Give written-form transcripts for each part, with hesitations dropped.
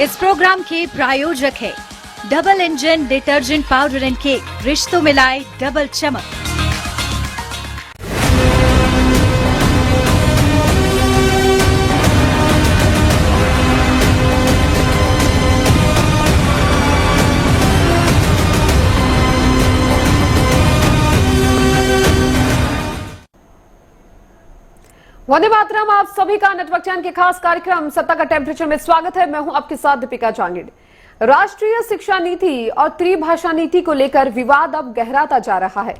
इस प्रोग्राम के प्रायोजक है double engine detergent powder and cake, रिश्तों में लाए डबल चमक। वंदे मातरम, आप सभी का नेटवर्क चैनल के खास कार्यक्रम सत्ता का टेम्परेचर में स्वागत है। मैं हूं आपके साथ दीपिका जांगिड। राष्ट्रीय शिक्षा नीति और त्रिभाषा नीति को लेकर विवाद अब गहराता जा रहा है।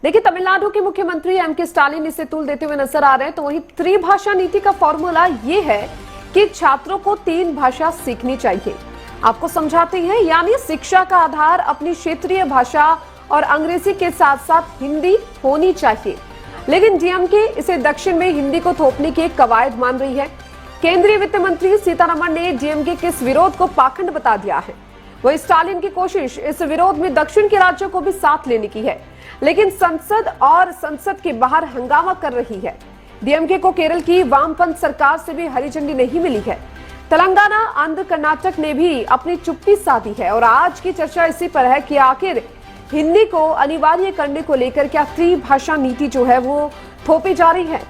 देखिए, तमिलनाडु के मुख्यमंत्री एम.के. स्टालिन इसे तूल देते हुए नजर आ रहे हैं, तो वहीं त्रिभाषा नीति का फॉर्मूला ये है कि छात्रों को 3 भाषा सीखनी चाहिए। आपको समझाते हैं, यानी शिक्षा का आधार अपनी क्षेत्रीय भाषा और अंग्रेजी के साथ साथ हिंदी होनी चाहिए। लेकिन डीएमके इसे दक्षिण में हिंदी को थोपने की एक कवायद मान रही है। केंद्रीय वित्त मंत्री सीतारमण ने डीएमके के इस विरोध को पाखंड बता दिया है। वही स्टालिन की कोशिश इस विरोध में दक्षिण के राज्यों को भी साथ लेने की है, लेकिन संसद और संसद के बाहर हंगामा कर रही है। डीएमके को केरल की वामपंथ सरकार से भी हरी झंडी नहीं मिली है। तेलंगाना, आंध्र, कर्नाटक ने भी अपनी चुप्पी साधी है। और आज की चर्चा इसी पर है कि आखिर हिंदी को अनिवार्य करने को लेकर क्या त्रिभाषा नीति जो है वो थोपी जा रही है,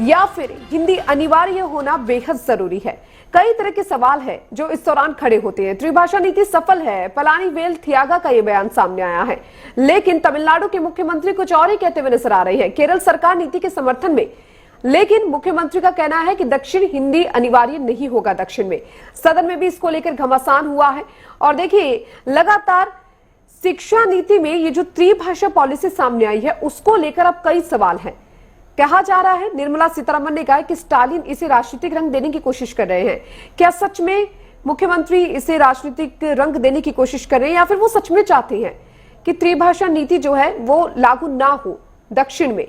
या फिर हिंदी अनिवार्य होना बेहद जरूरी है। कई तरह के सवाल है जो इस दौरान खड़े होते हैं। त्रिभाषा नीति सफल है, पलानीवेल थियागा का ये बयान सामने आया है, लेकिन तमिलनाडु के मुख्यमंत्री कुछ और ही कहते हुए नजर आ रहे हैं। केरल सरकार नीति के समर्थन में, लेकिन मुख्यमंत्री का कहना है कि दक्षिण हिंदी अनिवार्य नहीं होगा दक्षिण में। सदन में भी इसको लेकर घमासान हुआ है। और देखिए, लगातार शिक्षा नीति में ये जो त्रिभाषा पॉलिसी सामने आई है, उसको लेकर अब कई सवाल हैं। कहा जा रहा है, निर्मला सीतारमण ने कहा कि स्टालिन इसे राजनीतिक रंग देने की कोशिश कर रहे हैं। क्या सच में मुख्यमंत्री इसे राजनीतिक रंग देने की कोशिश कर रहे हैं, या फिर वो सच में चाहते हैं कि त्रिभाषा नीति जो है वो लागू ना हो, दक्षिण में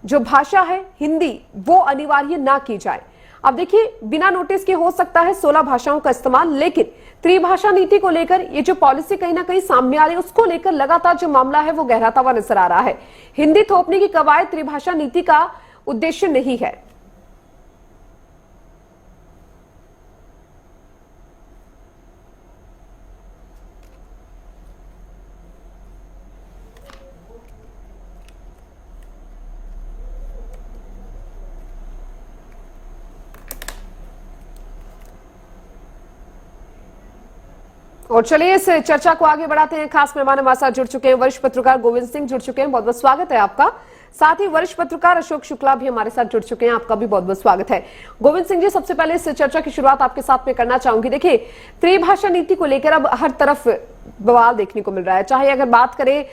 जो भाषा है हिंदी वो अनिवार्य ना की जाए। अब देखिए, बिना नोटिस के हो सकता है 16 भाषाओं का इस्तेमाल, लेकिन त्रिभाषा नीति को लेकर ये जो पॉलिसी कहीं ना कहीं सामने आ रही है, उसको लेकर लगातार जो मामला है वो गहराता हुआ नजर आ रहा है। हिंदी थोपने की कवायद त्रिभाषा नीति का उद्देश्य नहीं है। और चलिए इस चर्चा को आगे बढ़ाते हैं। खास मेहमान हमारे साथ जुड़ चुके हैं, वरिष्ठ पत्रकार गोविंद सिंह जुड़ चुके हैं, बहुत बहुत स्वागत है आपका। साथ ही वरिष्ठ पत्रकार अशोक शुक्ला भी हमारे साथ जुड़ चुके हैं, आपका भी बहुत बहुत स्वागत है। गोविंद सिंह जी, सबसे पहले इस चर्चा की शुरुआत आपके साथ में करना चाहूंगी। देखिए, त्रिभाषा नीति को लेकर अब हर तरफ बवाल देखने को मिल रहा है। चाहे अगर बात करें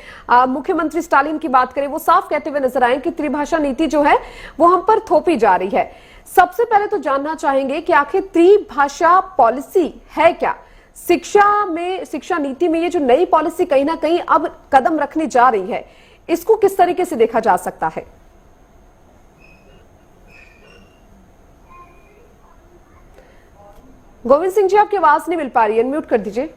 मुख्यमंत्री स्टालिन की बात करें, वो साफ कहते हुए नजर आए कि त्रिभाषा नीति जो है वो हम पर थोपी जा रही है। सबसे पहले तो जानना चाहेंगे कि आखिर त्रिभाषा पॉलिसी है क्या? शिक्षा नीति में ये जो नई पॉलिसी कहीं ना कहीं अब कदम रखने जा रही है, इसको किस तरीके से देखा जा सकता है? गोविंद सिंह जी, आपकी आवाज नहीं मिल पा रही है, अनम्यूट कर दीजिए।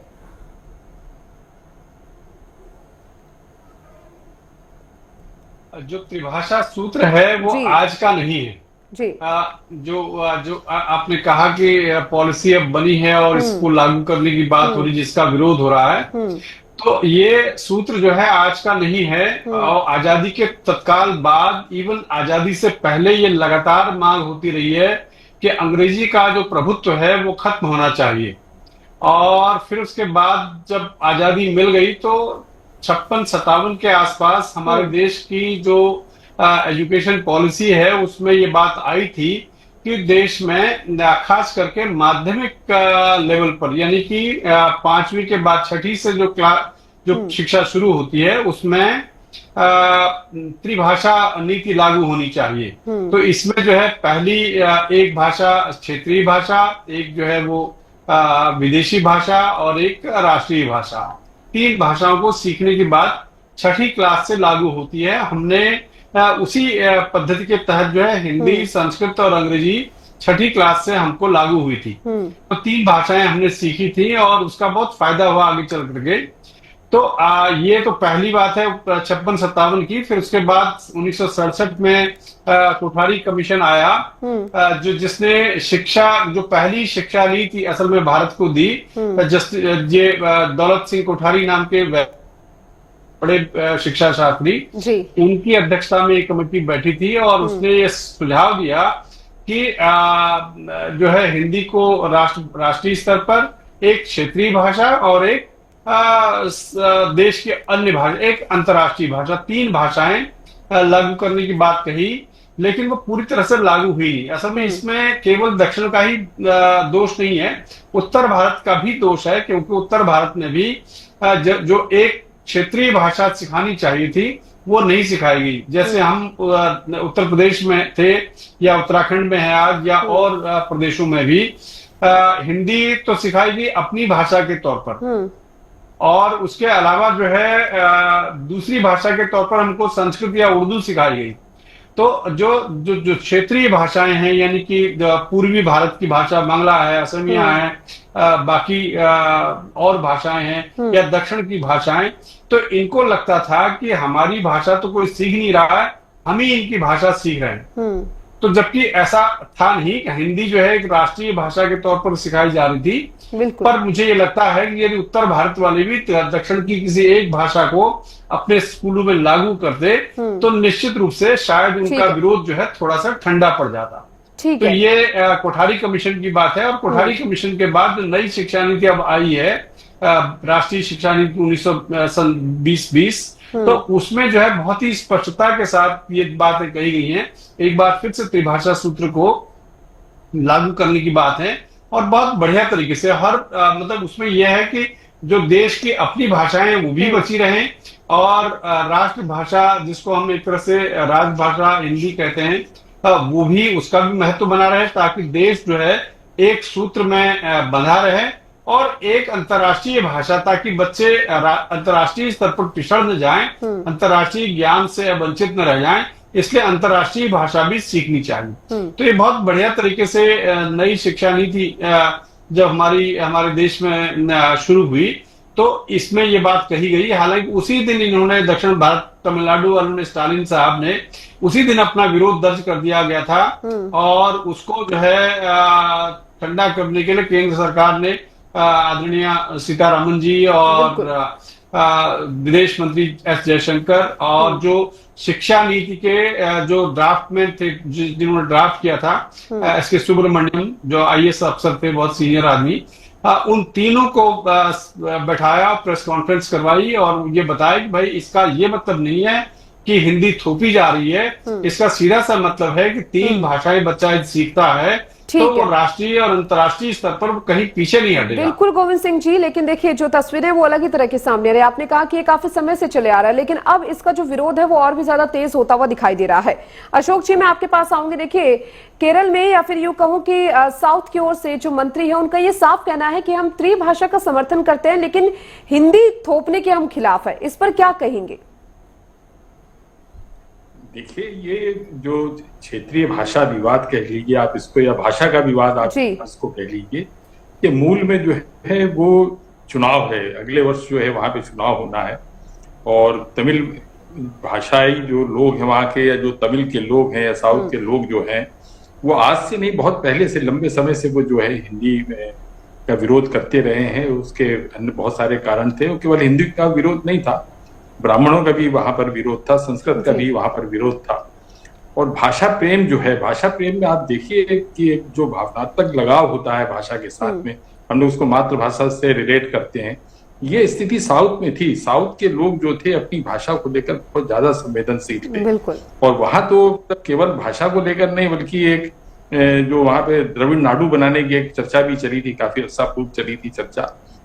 जो त्रिभाषा सूत्र है वो आज का नहीं है जी। जो आपने कहा कि पॉलिसी अब बनी है और इसको लागू करने की बात हो रही, जिसका विरोध हो रहा है, तो ये सूत्र जो है आज का नहीं है। और आजादी के तत्काल बाद, इवन आजादी से पहले ये लगातार मांग होती रही है कि अंग्रेजी का जो प्रभुत्व है वो खत्म होना चाहिए। और फिर उसके बाद जब आजादी मिल गई तो 56-57 के आसपास हमारे देश की जो एजुकेशन पॉलिसी है उसमें ये बात आई थी कि देश में खास करके माध्यमिक लेवल पर, यानी कि 5वीं के बाद 6ठी से जो शिक्षा शुरू होती है उसमें त्रिभाषा नीति लागू होनी चाहिए। तो इसमें जो है पहली एक भाषा क्षेत्रीय भाषा, एक जो है वो विदेशी भाषा और एक राष्ट्रीय भाषा, 3 भाषाओं को सीखने के बाद 6ठी क्लास से लागू होती है। हमने उसी पद्धति के तहत जो है हिंदी, संस्कृत और अंग्रेजी 6ठी क्लास से हमको लागू हुई थी। तो 3 भाषाएं हमने सीखी थी और उसका बहुत फायदा हुआ आगे चल करके। तो ये तो पहली बात है 56-57 की। फिर उसके बाद 1967 में कोठारी कमीशन आया, जिसने शिक्षा, जो पहली शिक्षा नीति असल में भारत को दी, ये दौलत सिंह कोठारी नाम के बड़े शिक्षा शास्त्री, उनकी अध्यक्षता में एक कमेटी बैठी थी और उसने ये सुझाव दिया कि जो है हिंदी को राष्ट्रीय स्तर पर एक क्षेत्रीय भाषा और एक देश के अन्य भाषा, एक अंतर्राष्ट्रीय भाषा, 3 भाषाएं लागू करने की बात कही। लेकिन वो पूरी तरह से लागू हुई नहीं। असल में इसमें केवल दक्षिण का ही दोष नहीं है, उत्तर भारत का भी दोष है, क्योंकि उत्तर भारत में भी जो एक क्षेत्रीय भाषा सिखानी चाहिए थी वो नहीं सिखाई गई। जैसे हम उत्तर प्रदेश में थे या उत्तराखंड में है आज, या और प्रदेशों में भी हिंदी तो सिखाई गई अपनी भाषा के तौर पर, और उसके अलावा जो है दूसरी भाषा के तौर पर हमको संस्कृत या उर्दू सिखाई गई। तो जो क्षेत्रीय भाषाएं हैं, यानी कि पूर्वी भारत की भाषा बांग्ला है, असमिया है, बाकी और भाषाएं हैं, या दक्षिण की भाषाएं, तो इनको लगता था कि हमारी भाषा तो कोई सीख नहीं रहा है, हम ही इनकी भाषा सीख रहे हैं। तो जबकि ऐसा था नहीं, कि हिंदी जो है एक राष्ट्रीय भाषा के तौर पर सिखाई जा रही थी। पर मुझे ये लगता है कि यदि उत्तर भारत वाले भी दक्षिण की किसी एक भाषा को अपने स्कूलों में लागू करते तो निश्चित रूप से शायद उनका विरोध जो है थोड़ा सा ठंडा पड़ जाता। तो ये कोठारी कमीशन की बात है। और कोठारी कमीशन के बाद नई शिक्षा नीति अब आई है, राष्ट्रीय शिक्षा नीति 1920, तो उसमें जो है बहुत ही स्पष्टता के साथ ये बातें कही गई हैं। एक बार फिर से त्रिभाषा सूत्र को लागू करने की बात है, और बहुत बढ़िया तरीके से हर मतलब उसमें यह है कि जो देश की अपनी भाषाएं हैं वो भी बची रहें, और राष्ट्रभाषा जिसको हम एक तरह से राजभाषा हिंदी कहते हैं, वो भी, उसका भी महत्व बना रहे, ताकि देश जो है एक सूत्र में बंधा रहे, और एक अंतर्राष्ट्रीय भाषा, ताकि बच्चे अंतर्राष्ट्रीय स्तर पर पिछड़ न जाएं, अंतर्राष्ट्रीय ज्ञान से वंचित न रह जाएं, इसलिए अंतर्राष्ट्रीय भाषा भी सीखनी चाहिए। तो ये बहुत बढ़िया तरीके से नई शिक्षा नीति जब हमारे देश में शुरू हुई, तो इसमें ये बात कही गई। हालांकि उसी दिन इन्होंने दक्षिण भारत, तमिलनाडु वालों स्टालिन साहब ने उसी दिन अपना विरोध दर्ज कर दिया गया था, और उसको जो है ठंडा करने के लिए केंद्र सरकार ने आदरणीय सीतारामन जी और विदेश मंत्री एस जयशंकर और जो शिक्षा नीति के जो ड्राफ्ट में थे, जिन्होंने ड्राफ्ट किया था, एस के सुब्रमण्यम जो आईएएस अफसर थे, बहुत सीनियर आदमी, उन तीनों को बैठाया, प्रेस कॉन्फ्रेंस करवाई और ये बताया कि भाई इसका ये मतलब नहीं है कि हिंदी थोपी जा रही है, इसका सीधा सा मतलब है कि 3 भाषाएं बच्चा सीखता है तो वो राष्ट्रीय और अंतर्राष्ट्रीय स्तर पर कहीं पीछे नहीं हटेगा। बिल्कुल गोविंद सिंह जी, लेकिन देखिए जो तस्वीरें वो अलग ही तरह के सामने आ रही है। आपने कहा कि ये काफी समय से चले आ रहा है, लेकिन अब इसका जो विरोध है वो और भी ज्यादा तेज होता हुआ दिखाई दे रहा है। अशोक जी, मैं आपके पास आऊंगी। देखिए केरल में, या फिर यूं कहूं कि साउथ की ओर से जो मंत्री है, उनका ये साफ कहना है कि हम त्रिभाषा का समर्थन करते हैं, लेकिन हिंदी थोपने के हम खिलाफ है। इस पर क्या कहेंगे? देखिए, ये जो क्षेत्रीय भाषा विवाद कह लीजिए आप इसको, या भाषा का विवाद आप इसको कह लीजिए, ये मूल में जो है वो चुनाव है। अगले वर्ष जो है वहां पे चुनाव होना है, और तमिल भाषाई जो लोग हैं वहां के, या जो तमिल के लोग हैं या साउथ के लोग जो हैं, वो आज से नहीं, बहुत पहले से, लंबे समय से वो जो है हिंदी में का विरोध करते रहे हैं। उसके अन्य बहुत सारे कारण थे, केवल हिंदी का विरोध नहीं था, ब्राह्मणों का भी वहां पर विरोध था, संस्कृत का भी वहां पर विरोध था। और भाषा प्रेम जो है, भाषा प्रेम में आप देखिए कि एक जो भावनात्मक लगाव होता है भाषा के साथ में, हम लोग उसको मातृभाषा से रिलेट करते हैं, ये स्थिति साउथ में थी। साउथ के लोग जो थे अपनी भाषा को लेकर बहुत ज्यादा संवेदनशील थे, और वहां तो केवल भाषा को लेकर नहीं, बल्कि एक जो वहां पे द्रविड़ नाडु बनाने की एक चर्चा भी चली थी, काफी अर्सा पूर्व चली थी चर्चा।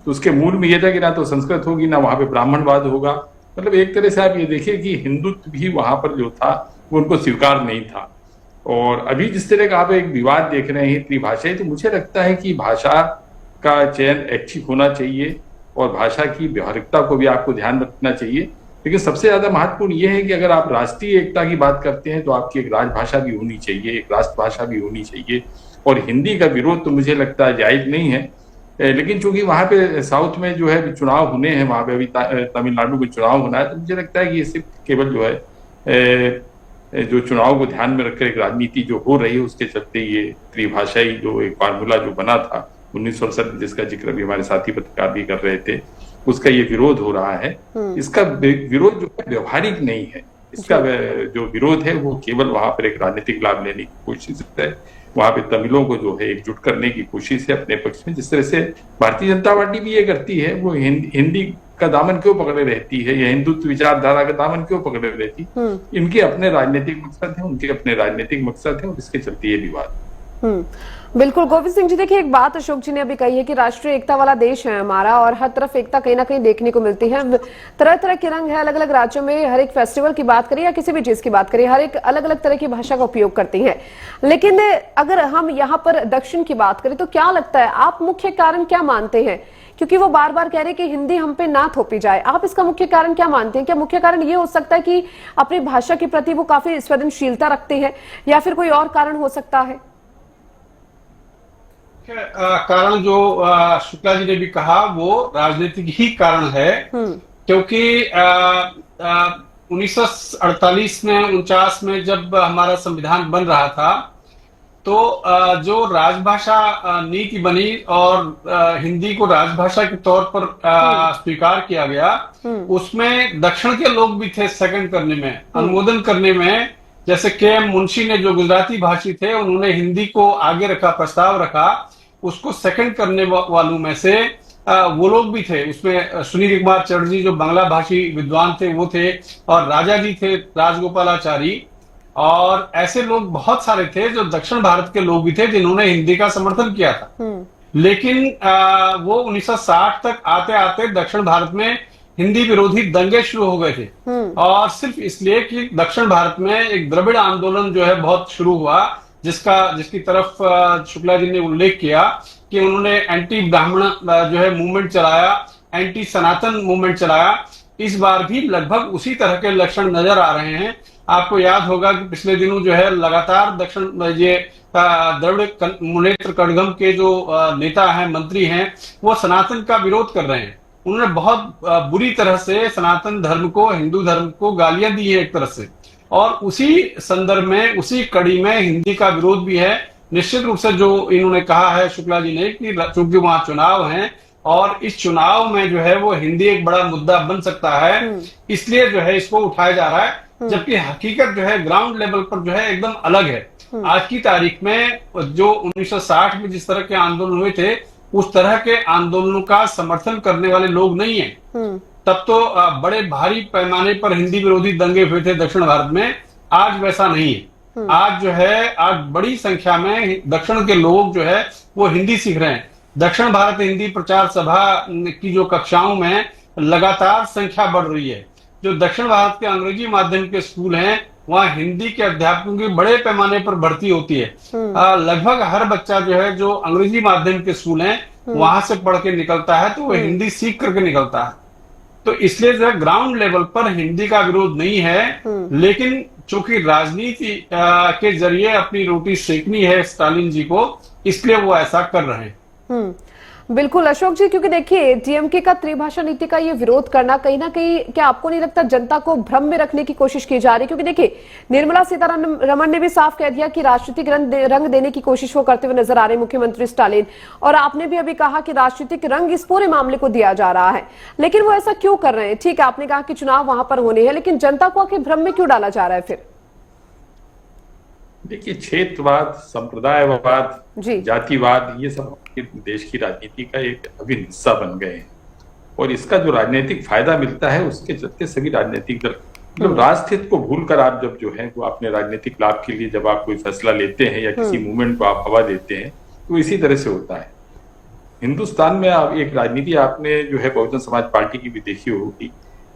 तो उसके मूल में यह था कि ना तो संस्कृत होगी, ना वहां पे ब्राह्मणवाद होगा। मतलब एक तरह से आप ये देखिए कि हिंदुत्व भी वहां पर जो था वो उनको स्वीकार नहीं था। और अभी जिस तरह का आप एक विवाद देख रहे हैं त्रिभाषाई, तो मुझे लगता है कि भाषा का चयन ऐच्छिक होना चाहिए, और भाषा की व्यवहारिकता को भी आपको ध्यान रखना चाहिए। लेकिन सबसे ज्यादा महत्वपूर्ण यह है कि अगर आप राष्ट्रीय एकता की बात करते हैं तो आपकी एक राजभाषा भी होनी चाहिए, एक राष्ट्रभाषा भी होनी चाहिए। और हिंदी का विरोध तो मुझे लगता है जायज नहीं है। लेकिन चूंकि वहां पे साउथ में जो है चुनाव होने हैं, वहां पे अभी तमिलनाडु में चुनाव होना है, तो मुझे लगता है कि ये सिर्फ केवल जो है जो चुनाव को ध्यान में रखकर एक राजनीति जो हो रही है उसके चलते ये त्रिभाषाई जो एक फार्मूला जो बना था 1968 में, जिसका जिक्र भी हमारे साथी पत्रकार भी कर रहे थे, उसका ये विरोध हो रहा है। इसका विरोध जो है व्यवहारिक नहीं है, इसका जो विरोध है वो केवल वहां पर एक राजनीतिक लाभ लेने की कोशिश है, वहां पे तमिलों को जो है एकजुट करने की कोशिश है अपने पक्ष में। जिस तरह से भारतीय जनता पार्टी भी ये करती है, वो हिंदी का दामन क्यों पकड़े रहती है या हिंदुत्व विचारधारा का दामन क्यों पकड़े रहती, इनके अपने राजनीतिक मकसद है, उनके अपने राजनीतिक मकसद है और इसके चलते ये विवाद। बिल्कुल गोविंद सिंह जी, देखिए एक बात अशोक जी ने अभी कही है कि राष्ट्रीय एकता वाला देश है हमारा और हर तरफ एकता कहीं ना कहीं देखने को मिलती है, तरह तरह के रंग है अलग अलग राज्यों में, हर एक फेस्टिवल की बात करिए या किसी भी चीज की बात करिए, हर एक अलग अलग तरह की भाषा का उपयोग करती है। लेकिन अगर हम यहाँ पर दक्षिण की बात करें तो क्या लगता है, आप मुख्य कारण क्या मानते हैं? क्योंकि वो बार बार कह रहे हैं कि हिंदी हम पे ना थोपी जाए, आप इसका मुख्य कारण क्या मानते हैं? क्या मुख्य कारण ये हो सकता है कि अपनी भाषा के प्रति वो काफी संवेदनशीलता रखते हैं या फिर कोई और कारण हो सकता है? कारण जो शुक्ला जी ने भी कहा वो राजनीतिक ही कारण है, क्योंकि 1948 में 49 में जब हमारा संविधान बन रहा था तो जो राजभाषा नीति बनी और हिंदी को राजभाषा के तौर पर स्वीकार किया गया, उसमें दक्षिण के लोग भी थे सेकंड करने में, अनुमोदन करने में। जैसे के.एम. मुंशी ने जो गुजराती भाषी थे उन्होंने हिंदी को आगे रखा, प्रस्ताव रखा, उसको सेकंड करने वालों में से वो लोग भी थे। उसमें सुनील कुमार चटर्जी जो बांग्ला भाषी विद्वान थे वो थे, और राजा जी थे, राजगोपालाचारी, और ऐसे लोग बहुत सारे थे जो दक्षिण भारत के लोग भी थे जिन्होंने हिंदी का समर्थन किया था। लेकिन वो 1960 तक आते आते दक्षिण भारत में हिंदी विरोधी दंगे शुरू हो गए थे, और सिर्फ इसलिए कि दक्षिण भारत में एक द्रविड़ आंदोलन जो है बहुत शुरू हुआ, जिसकी तरफ शुक्ला जी ने उल्लेख किया कि उन्होंने एंटी ब्राह्मण जो है मूवमेंट चलाया, एंटी सनातन मूवमेंट चलाया। इस बार भी लगभग उसी तरह के लक्षण नजर आ रहे हैं। आपको याद होगा कि पिछले दिनों जो है लगातार दक्षिण ये द्रविड़ मुनेत्र कड़गम के जो नेता हैं, मंत्री हैं, वो सनातन का विरोध कर रहे हैं। उन्होंने बहुत बुरी तरह से सनातन धर्म को, हिंदू धर्म को गालियां दी है एक तरह से, और उसी संदर्भ में, उसी कड़ी में हिंदी का विरोध भी है। निश्चित रूप से जो इन्होंने कहा है शुक्ला जी ने कि चूंकि वहां चुनाव है और इस चुनाव में जो है वो हिंदी एक बड़ा मुद्दा बन सकता है, इसलिए जो है इसको उठाया जा रहा है, जबकि हकीकत जो है ग्राउंड लेवल पर जो है एकदम अलग है। आज की तारीख में जो 1960 में जिस तरह के आंदोलन हुए थे उस तरह के आंदोलनों का समर्थन करने वाले लोग नहीं है। तब तो बड़े भारी पैमाने पर हिंदी विरोधी दंगे हुए थे दक्षिण भारत में, आज वैसा नहीं है। आज जो है, आज बड़ी संख्या में दक्षिण के लोग जो है वो हिंदी सीख रहे हैं। दक्षिण भारत हिंदी प्रचार सभा की जो कक्षाओं में लगातार संख्या बढ़ रही है। जो दक्षिण भारत के अंग्रेजी माध्यम के स्कूल हैं वहाँ हिंदी के अध्यापकों की बड़े पैमाने पर भर्ती होती है। लगभग हर बच्चा जो है जो अंग्रेजी माध्यम के स्कूल हैं वहां से पढ़ के निकलता है तो वो हिंदी सीख करके निकलता है। तो इसलिए जो है ग्राउंड लेवल पर हिंदी का विरोध नहीं है, लेकिन चूंकि राजनीति के जरिए अपनी रोटी सेकनी है स्टालिन जी को, इसलिए वो ऐसा कर रहे हैं। बिल्कुल अशोक जी, क्योंकि देखिए डीएमके का त्रिभाषा नीति का ये विरोध करना कहीं ना कहीं, क्या आपको नहीं लगता जनता को भ्रम में रखने की कोशिश की जा रही है? क्योंकि देखिए निर्मला सीतारमण ने भी साफ कह दिया कि राजनीतिक रंग देने की कोशिश वो करते हुए नजर आ रहे मुख्यमंत्री स्टालिन, और आपने भी अभी कहा कि राजनीतिक रंग इस पूरे मामले को दिया जा रहा है। लेकिन वो ऐसा क्यों कर रहे हैं? ठीक है, आपने कहा कि चुनाव वहां पर होने हैं, लेकिन जनता को आखिर भ्रम में क्यों डाला जा रहा है फिर? देखिए, क्षेत्रवाद, संप्रदायवाद, जातिवाद, ये सब देश की राजनीति का एक अभिन्न हिस्सा बन गए हैं, और इसका जो राजनीतिक फायदा मिलता है उसके चलते सभी राजनीतिक दल मतलब राजनीति को भूलकर आप जब जो है वो अपने राजनीतिक लाभ के लिए जब आप कोई फैसला लेते हैं या किसी मूवमेंट को आप हवा देते हैं तो इसी तरह से होता है। हिंदुस्तान में एक राजनीति आपने जो है बहुजन समाज पार्टी की भी देखी होगी।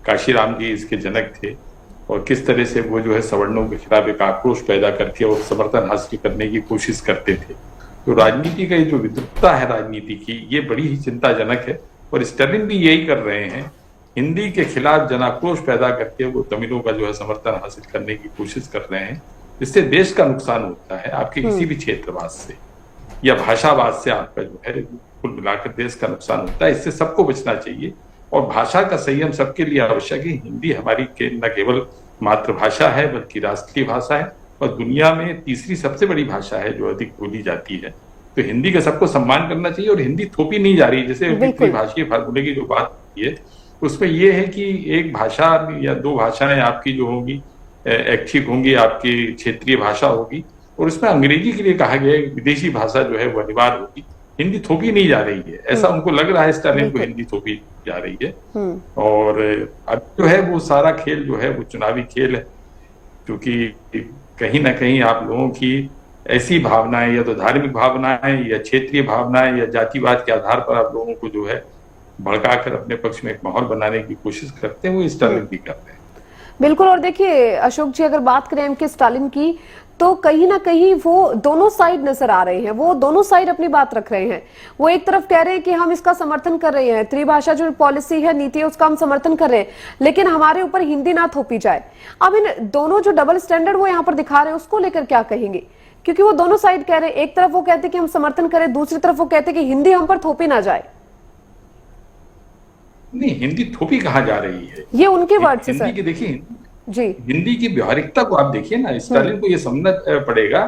काशीराम जी इसके जनक थे, और किस तरह से वो जो है सवर्णों के खिलाफ एक आक्रोश पैदा करके और समर्थन हासिल करने की कोशिश करते थे। तो राजनीति का ये जो विद्रुपता है राजनीति की, ये बड़ी ही चिंताजनक है, और स्टालिन भी यही कर रहे हैं। हिंदी के खिलाफ जनाक्रोश पैदा करके वो तमिलों का जो है समर्थन हासिल करने की कोशिश कर रहे हैं। इससे देश का नुकसान होता है। आपके किसी भी क्षेत्रवाद से या भाषावाद से आपका जो है कुल मिलाकर देश का नुकसान होता है। इससे सबको बचना चाहिए और भाषा का संयम सबके लिए आवश्यक है। हिंदी हमारी न केवल मातृभाषा है बल्कि राष्ट्रीय भाषा है और दुनिया में तीसरी सबसे बड़ी भाषा है जो अधिक बोली जाती है। तो हिंदी का सबको सम्मान करना चाहिए और हिंदी थोपी नहीं जा रही। जैसे त्रिभाषीय फार्मूले की जो बात है उसमें यह है कि एक भाषा या दो भाषाएं आपकी जो होंगी ऐच्छिक होंगी, आपकी क्षेत्रीय भाषा होगी और उसमें अंग्रेजी के लिए कहा गया है विदेशी भाषा जो है वो अनिवार्य होगी। हिंदी थोपी नहीं जा रही है, ऐसा उनको लग रहा है स्टालिन को हिंदी थोपी जा रही है। और अब जो है वो सारा खेल जो है वो चुनावी खेल है, क्योंकि कहीं ना कहीं आप लोगों की ऐसी भावनाएं या तो धार्मिक भावनाएं या क्षेत्रीय भावनाएं या जातिवाद के आधार पर आप लोगों को जो है भड़काकर अपने पक्ष में एक माहौल बनाने की कोशिश करते हैं, वो स्टालिन भी करते हैं। बिल्कुल। और देखिए अशोक जी, अगर बात करें एम के स्टालिन की तो कहीं ना कहीं वो दोनों साइड नजर आ रहे हैं, वो दोनों साइड अपनी बात रख रहे हैं। वो एक तरफ कह रहे हैं कि हम इसका समर्थन कर रहे हैं, त्रिभाषा जो पॉलिसी है, नीति है, उसका हम समर्थन कर रहे हैं, लेकिन हमारे ऊपर हिंदी ना थोपी जाए। अब इन दोनों जो डबल स्टैंडर्ड वो यहाँ पर दिखा रहे हैं उसको लेकर क्या कहेंगे? क्योंकि वो दोनों साइड कह रहे हैं, एक तरफ वो कहते हैं कि हम समर्थन करें, दूसरी तरफ वो कहते हैं कि हिंदी हम पर थोपी ना जाए। नहीं, हिंदी थोपी कहाँ जा रही है, ये उनके वर्ड से हिंदी की देखिए जी, हिंदी की व्यवहारिकता को आप देखिए ना। स्टालिन को यह समझना पड़ेगा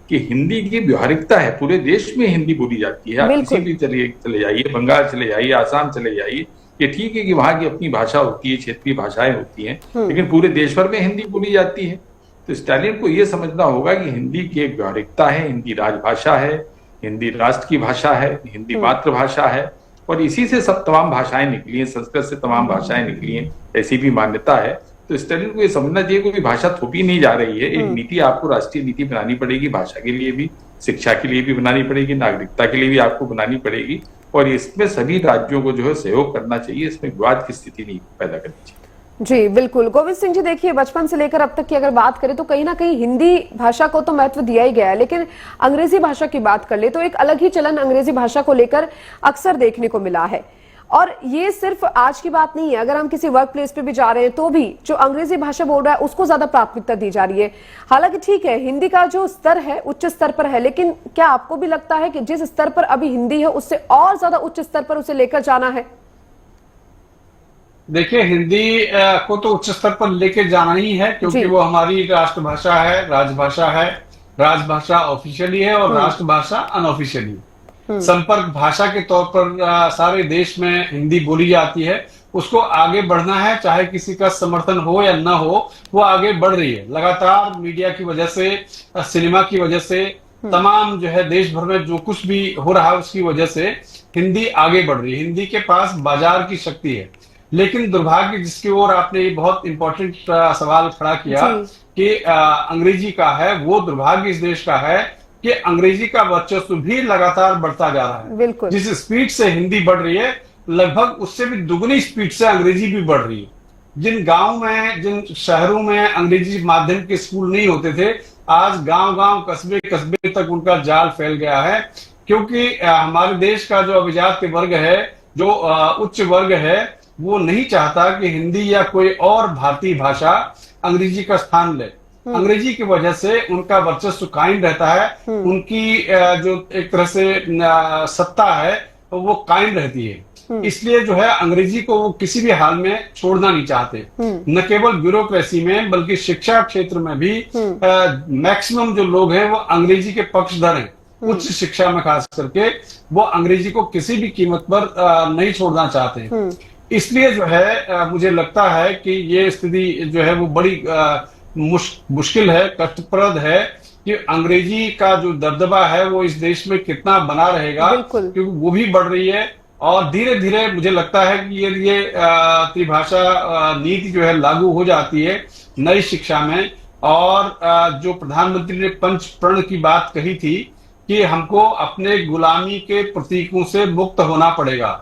कि हिंदी की व्यवहारिकता है, पूरे देश में हिंदी बोली जाती है। आप किसी भी चले जाइए, बंगाल चले जाइए, आसाम चले जाइए, ये ठीक है कि वहां की अपनी भाषा होती है, क्षेत्रीय भाषाएं होती हैं, लेकिन पूरे देश भर में हिंदी बोली जाती है। तो स्टालिन को यह समझना होगा कि हिंदी की एक व्यवहारिकता है, हिंदी राजभाषा है, हिंदी राष्ट्र की भाषा है, हिंदी मातृभाषा है और इसी से सब तमाम भाषाएं निकली हैं, संस्कृत से तमाम भाषाएं निकली हैं, ऐसी भी मान्यता है। तो स्टालिन को ये समझना चाहिए कोई भाषा थोपी नहीं जा रही है। एक नीति आपको राष्ट्रीय नीति बनानी पड़ेगी, भाषा के लिए भी, शिक्षा के लिए भी बनानी पड़ेगी, नागरिकता के लिए भी आपको बनानी पड़ेगी और इसमें सभी राज्यों को जो है सहयोग करना चाहिए, इसमें विवाद की स्थिति नहीं पैदा करनी चाहिए। जी बिल्कुल। गोविंद सिंह जी, देखिए बचपन से लेकर अब तक की अगर बात करें तो कहीं ना कहीं हिंदी भाषा को तो महत्व दिया ही गया है, लेकिन अंग्रेजी भाषा की बात कर ले तो एक अलग ही चलन अंग्रेजी भाषा को लेकर अक्सर देखने को मिला है। और ये सिर्फ आज की बात नहीं है, अगर हम किसी वर्क प्लेस पे भी जा रहे हैं तो भी जो अंग्रेजी भाषा बोल रहा है उसको ज्यादा प्राथमिकता दी जा रही है। हालांकि ठीक है, हिंदी का जो स्तर है उच्च स्तर पर है, लेकिन क्या आपको भी लगता है कि जिस स्तर पर अभी हिंदी है उससे और ज्यादा उच्च स्तर पर उसे लेकर जाना है? देखिए, हिंदी को तो उच्च स्तर पर लेके जाना ही है, क्योंकि वो हमारी राष्ट्रभाषा है, राजभाषा है। राजभाषा ऑफिशियली है और राष्ट्रभाषा अनऑफिशियली। संपर्क भाषा के तौर पर सारे देश में हिंदी बोली जाती है। उसको आगे बढ़ना है, चाहे किसी का समर्थन हो या ना हो, वो आगे बढ़ रही है। लगातार मीडिया की वजह से, सिनेमा की वजह से, तमाम जो है देश भर में जो कुछ भी हो रहा है उसकी वजह से हिंदी आगे बढ़ रही है। हिंदी के पास बाजार की शक्ति है, लेकिन दुर्भाग्य जिसकी ओर आपने ये बहुत इंपॉर्टेंट सवाल खड़ा किया कि अंग्रेजी का है, वो दुर्भाग्य इस देश का है कि अंग्रेजी का वर्चस्व भी लगातार बढ़ता जा रहा है। जिस स्पीड से हिंदी बढ़ रही है, लगभग उससे भी दुगनी स्पीड से अंग्रेजी भी बढ़ रही है। जिन गांव में, जिन शहरों में अंग्रेजी माध्यम के स्कूल नहीं होते थे, आज गांव-गांव, कस्बे तक उनका जाल फैल गया है, क्योंकि हमारे देश का जो अभिजात वर्ग है, जो उच्च वर्ग है, वो नहीं चाहता कि हिंदी या कोई और भारतीय भाषा अंग्रेजी का स्थान ले। अंग्रेजी की वजह से उनका वर्चस्व कायम रहता है, उनकी जो एक तरह से सत्ता है वो कायम रहती है। इसलिए जो है अंग्रेजी को वो किसी भी हाल में छोड़ना नहीं चाहते। न केवल ब्यूरोक्रेसी में बल्कि शिक्षा क्षेत्र में भी मैक्सिमम जो लोग हैं वो अंग्रेजी के पक्षधर हैं। उच्च शिक्षा में खास करके वो अंग्रेजी को किसी भी कीमत पर नहीं छोड़ना चाहते। इसलिए जो है मुझे लगता है कि ये स्थिति जो है वो बड़ी मुश्किल है, कष्टप्रद है कि अंग्रेजी का जो दबदबा है वो इस देश में कितना बना रहेगा, क्योंकि वो भी बढ़ रही है। और धीरे धीरे मुझे लगता है कि ये त्रिभाषा नीति जो है लागू हो जाती है नई शिक्षा में। और जो प्रधानमंत्री ने पंच प्रण की बात कही थी कि हमको अपने गुलामी के प्रतीकों से मुक्त होना पड़ेगा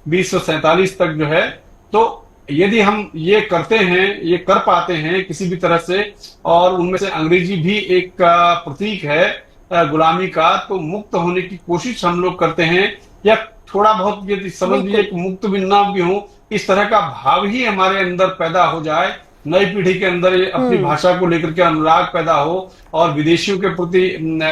2047 तक जो है। तो यदि हम ये करते हैं, ये कर पाते हैं किसी भी तरह से, और उनमें से अंग्रेजी भी एक प्रतीक है गुलामी का, तो मुक्त होने की कोशिश हम लोग करते हैं, या थोड़ा बहुत यदि समझ लीजिए कि मुक्त भी ना भी हो, इस तरह का भाव ही हमारे अंदर पैदा हो जाए, नई पीढ़ी के अंदर अपनी भाषा को लेकर के अनुराग पैदा हो और विदेशियों के प्रति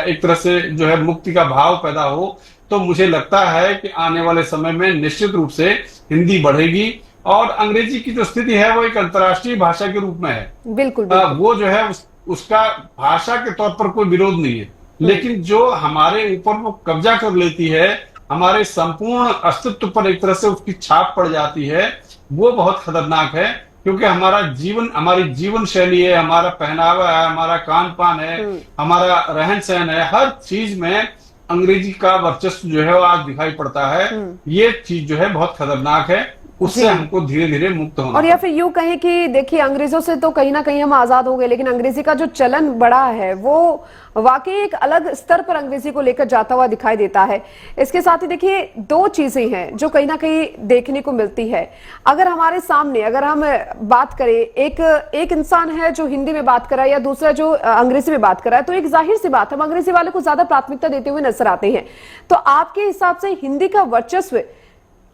एक तरह से जो है मुक्ति का भाव पैदा हो, तो मुझे लगता है कि आने वाले समय में निश्चित रूप से हिंदी बढ़ेगी और अंग्रेजी की जो स्थिति है वो एक अंतर्राष्ट्रीय भाषा के रूप में है। बिल्कुल, बिल्कुल। वो जो है उसका भाषा के तौर पर कोई विरोध नहीं है, लेकिन जो हमारे ऊपर वो कब्जा कर लेती है, हमारे संपूर्ण अस्तित्व पर एक तरह से उसकी छाप पड़ जाती है, वो बहुत खतरनाक है। क्योंकि हमारी जीवन शैली है, हमारा पहनावा है, हमारा खान पान है, हमारा रहन सहन है, हर चीज में अंग्रेजी का वर्चस्व जो है वो आज दिखाई पड़ता है। ये चीज जो है बहुत खतरनाक है, उससे हमको धीरे धीरे मुक्त होना। और या फिर यूं कहें कि देखिए, अंग्रेजों से तो कहीं ना कहीं हम आजाद हो गए, लेकिन अंग्रेजी का जो चलन बढ़ा है वो वाकई एक अलग स्तर पर अंग्रेजी को लेकर जाता हुआ दिखाई देता है। इसके साथ ही देखिए, दो चीजें हैं जो कहीं ना कहीं देखने को मिलती है। अगर हमारे सामने अगर हम बात करें, एक इंसान है जो हिंदी में बात कर रहा है या दूसरा जो अंग्रेजी में बात कर रहा है, तो एक जाहिर सी बात, हम अंग्रेजी वाले को ज्यादा प्राथमिकता देते हुए नजर आते हैं। तो आपके हिसाब से हिंदी का वर्चस्व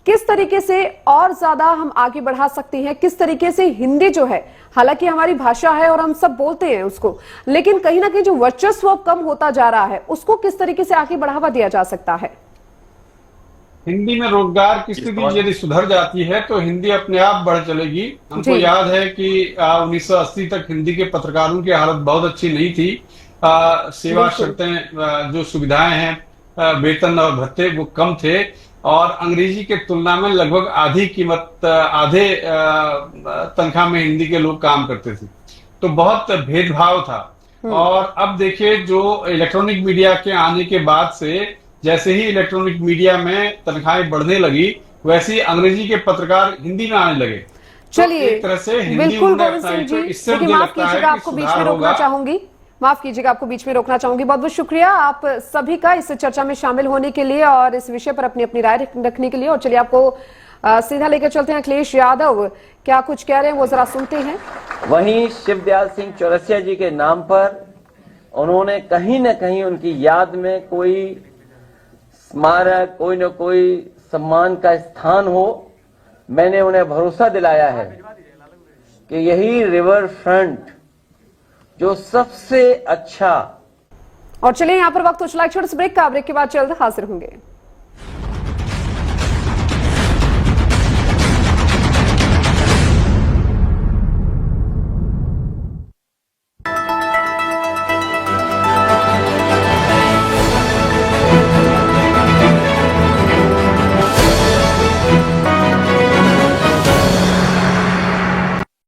किस तरीके से और ज्यादा हम आगे बढ़ा सकते हैं? किस तरीके से हिंदी जो है, हालांकि हमारी भाषा है और हम सब बोलते हैं उसको, लेकिन कहीं ना कहीं जो वर्चस्व कम होता जा रहा है, उसको किस तरीके से आगे बढ़ावा दिया जा सकता है? हिंदी में रोजगार की स्थिति यदि सुधर जाती है तो हिंदी अपने आप बढ़ चलेगी। हमको याद है कि 1980 तक हिंदी के पत्रकारों की हालत बहुत अच्छी नहीं थी। सेवा शर्तें, जो सुविधाएं हैं, वेतन और भत्ते वो कम थे और अंग्रेजी के तुलना में लगभग आधी कीमत, आधे तनख्वाह में हिंदी के लोग काम करते थे। तो बहुत भेदभाव था। और अब देखिए, जो इलेक्ट्रॉनिक मीडिया के आने के बाद से जैसे ही इलेक्ट्रॉनिक मीडिया में तनख्वाहें बढ़ने लगी, वैसे ही अंग्रेजी के पत्रकार हिंदी में आने लगे। चलिए, तो एक तरह से हिंदी बिल्कुल गोविंद सिंह जी, इससे देखिए माफ कीजिएगा, आपको बीच में रोकना चाहूंगी, माफ कीजिएगा, आपको बीच में रोकना चाहूंगी। बहुत बहुत शुक्रिया आप सभी का इस चर्चा में शामिल होने के लिए और इस विषय पर अपनी अपनी राय रखने के लिए। और चलिए आपको सीधा लेकर चलते हैं अखिलेश यादव, क्या कुछ कह रहे हैं वो जरा सुनते हैं। वहीं शिवदयाल सिंह चौरसिया जी के नाम पर उन्होंने कहीं न कहीं उनकी याद में कोई स्मारक, कोई न कोई सम्मान का स्थान हो। मैंने उन्हें भरोसा दिलाया है कि यही रिवर फ्रंट जो सबसे अच्छा। और चलिए यहाँ पर वक्त कुछ छोटे से ब्रेक का, ब्रेक के बाद जल्द हाजिर होंगे।